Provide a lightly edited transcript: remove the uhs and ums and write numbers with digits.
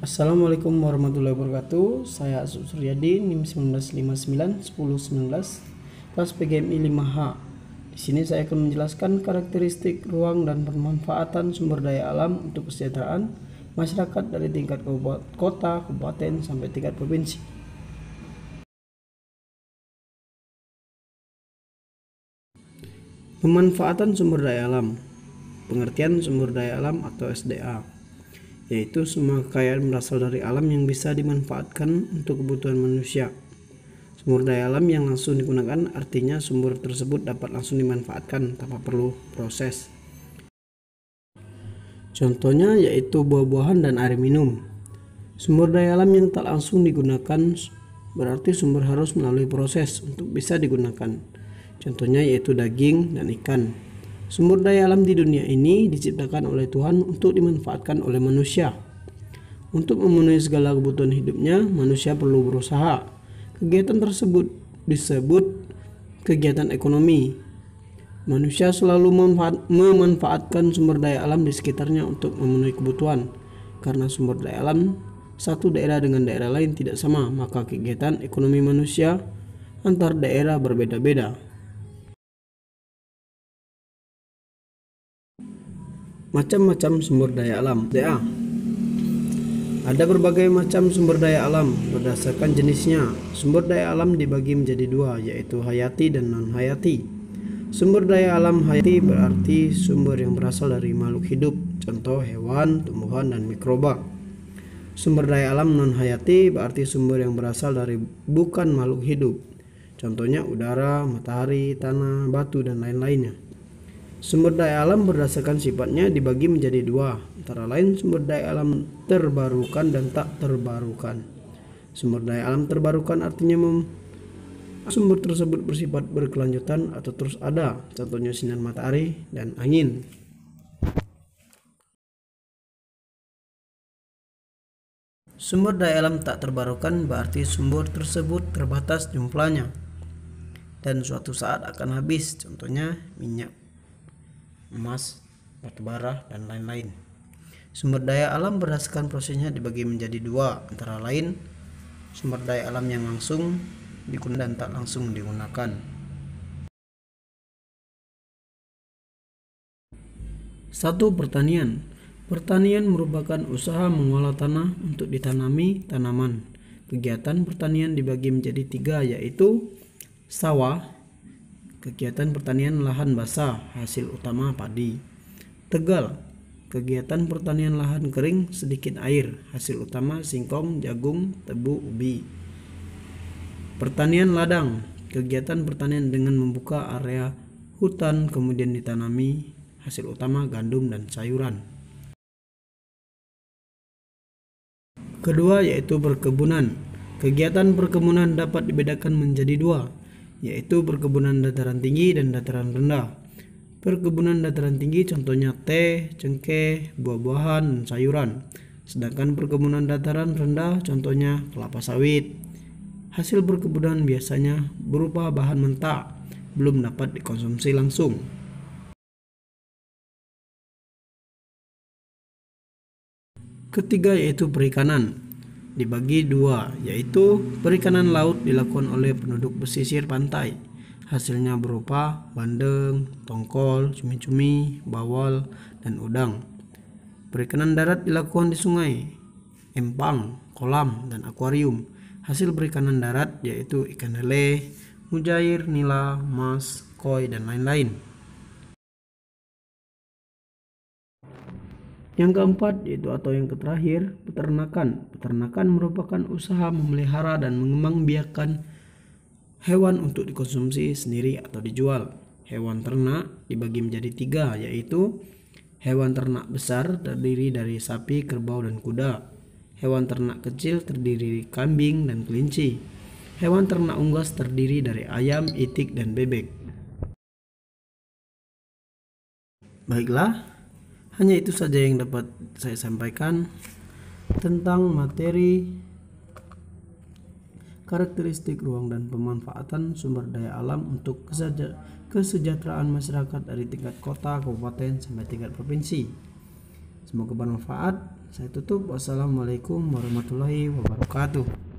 Assalamualaikum warahmatullahi wabarakatuh. Saya Asuk Suryadi, NIM 1959 1019, kelas PGMI 5H. Di sini saya akan menjelaskan karakteristik ruang dan pemanfaatan sumber daya alam untuk kesejahteraan masyarakat dari tingkat kota, kabupaten, sampai tingkat provinsi. Pemanfaatan sumber daya alam. Pengertian sumber daya alam atau SDA, yaitu semua kekayaan berasal dari alam yang bisa dimanfaatkan untuk kebutuhan manusia. Sumber daya alam yang langsung digunakan artinya sumber tersebut dapat langsung dimanfaatkan tanpa perlu proses. Contohnya yaitu buah-buahan dan air minum. Sumber daya alam yang tak langsung digunakan berarti sumber harus melalui proses untuk bisa digunakan. Contohnya yaitu daging dan ikan. Sumber daya alam di dunia ini diciptakan oleh Tuhan untuk dimanfaatkan oleh manusia. Untuk memenuhi segala kebutuhan hidupnya, manusia perlu berusaha. Kegiatan tersebut disebut kegiatan ekonomi. Manusia selalu memanfaatkan sumber daya alam di sekitarnya untuk memenuhi kebutuhan. Karena sumber daya alam satu daerah dengan daerah lain tidak sama, maka kegiatan ekonomi manusia antar daerah berbeda-beda. Macam-macam sumber daya alam. SDA. Ada berbagai macam sumber daya alam berdasarkan jenisnya. Sumber daya alam dibagi menjadi dua, yaitu hayati dan non-hayati. Sumber daya alam hayati berarti sumber yang berasal dari makhluk hidup, contoh hewan, tumbuhan, dan mikroba. Sumber daya alam non-hayati berarti sumber yang berasal dari bukan makhluk hidup, contohnya udara, matahari, tanah, batu, dan lain-lainnya. Sumber daya alam berdasarkan sifatnya dibagi menjadi dua, antara lain sumber daya alam terbarukan dan tak terbarukan. Sumber daya alam terbarukan artinya sumber tersebut bersifat berkelanjutan atau terus ada, contohnya sinar matahari dan angin. Sumber daya alam tak terbarukan berarti sumber tersebut terbatas jumlahnya dan suatu saat akan habis, contohnya minyak, emas, batubara, dan lain-lain. Sumber daya alam berdasarkan prosesnya dibagi menjadi dua, antara lain sumber daya alam yang langsung digunakan dan tak langsung digunakan. Satu, pertanian. Pertanian merupakan usaha mengolah tanah untuk ditanami tanaman. Kegiatan pertanian dibagi menjadi tiga, yaitu sawah, kegiatan pertanian lahan basah, hasil utama padi. Tegal, kegiatan pertanian lahan kering sedikit air, hasil utama singkong, jagung, tebu, ubi. Pertanian ladang, kegiatan pertanian dengan membuka area hutan kemudian ditanami, hasil utama gandum dan sayuran. Kedua yaitu perkebunan. Kegiatan perkebunan dapat dibedakan menjadi dua, yaitu perkebunan dataran tinggi dan dataran rendah. Perkebunan dataran tinggi contohnya teh, cengkeh, buah-buahan, dan sayuran. Sedangkan perkebunan dataran rendah contohnya kelapa sawit. Hasil perkebunan biasanya berupa bahan mentah, belum dapat dikonsumsi langsung. Ketiga yaitu perikanan. Dibagi dua, yaitu perikanan laut dilakukan oleh penduduk pesisir pantai. Hasilnya berupa bandeng, tongkol, cumi-cumi, bawal, dan udang. Perikanan darat dilakukan di sungai, empang, kolam, dan akuarium. Hasil perikanan darat yaitu ikan lele, mujair, nila, mas, koi, dan lain-lain. Yang keempat yaitu atau yang terakhir, peternakan. Peternakan merupakan usaha memelihara dan mengembangbiakan hewan untuk dikonsumsi sendiri atau dijual. Hewan ternak dibagi menjadi tiga, yaitu hewan ternak besar terdiri dari sapi, kerbau, dan kuda. Hewan ternak kecil terdiri dari kambing dan kelinci. Hewan ternak unggas terdiri dari ayam, itik, dan bebek. Baiklah, hanya itu saja yang dapat saya sampaikan tentang materi karakteristik ruang dan pemanfaatan sumber daya alam untuk kesejahteraan masyarakat dari tingkat kota, kabupaten, sampai tingkat provinsi. Semoga bermanfaat. Saya tutup. Wassalamualaikum warahmatullahi wabarakatuh.